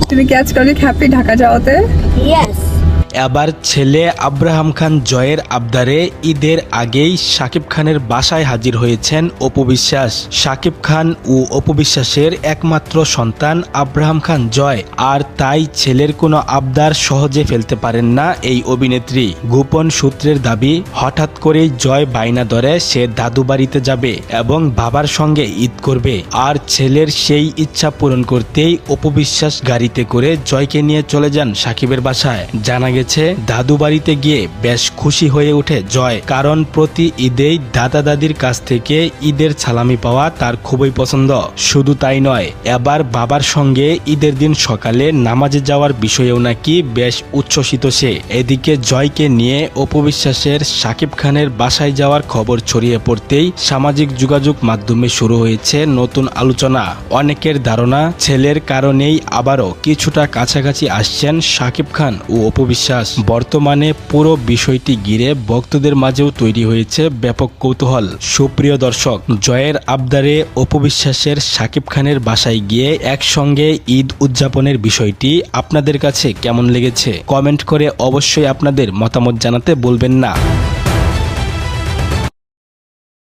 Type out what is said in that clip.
তুমি কি আজকে অনেক হ্যাপি ঢাকা যাওয়াতে? Yes. এবার ছেলে আব্রাহাম খান জয়ের আবদারে ঈদের আগেই শাকিব খানের বাসায় হাজির হয়েছেন অপু বিশ্বাস। শাকিব খান ও অপু বিশ্বাসের একমাত্র সন্তান আব্রাহাম খান জয়, আর তাই ছেলের কোনো আবদার সহজে ফেলতে পারেন না এই অভিনেত্রী। গোপন সূত্রের দাবি, হঠাৎ করেই জয় বায়না ধরে সে দাদু বাড়িতে যাবে এবং বাবার সঙ্গে ঈদ করবে, আর ছেলের সেই ইচ্ছা পূরণ করতেই অপু বিশ্বাস গাড়িতে করে জয়কে নিয়ে চলে যান শাকিবের বাসায়। জানা গেছে দাদু বাড়িতে গিয়ে বেশ খুশি হয়ে ওঠে জয়, কারণ প্রতি ঈদেই দাদা দাদির কাছ থেকে ঈদের সালামি পাওয়া তার খুবই পছন্দ। শুধু তাই নয়, এবার বাবার সঙ্গে ঈদের দিন সকালে নামাজে যাওয়ার বিষয়েও নাকি বেশ উচ্ছ্বসিত সে। এদিকে জয়কে নিয়ে অপু বিশ্বাসের শাকিব খানের বাসায় যাওয়ার খবর ছড়িয়ে পড়তেই সামাজিক যোগাযোগ মাধ্যমে শুরু হয়েছে নতুন আলোচনা। অনেকের ধারণা ছেলের কারণেই আবারও কিছুটা কাছাকাছি আসছেন শাকিব খান ও অপু বিশ্বাস। বর্তমানে পুরো বিষয়টি ঘিরে ভক্তদের মাঝেও তৈরি হয়েছে ব্যাপক কৌতূহল। সুপ্রিয় দর্শক, জয়ের আবদারে অপু বিশ্বাসের শাকিব খানের বাসায় গিয়ে একসঙ্গে ঈদ উদযাপনের বিষয়টি আপনাদের কাছে কেমন লেগেছে কমেন্ট করে অবশ্যই আপনাদের মতামত জানাতে ভুলবেন না।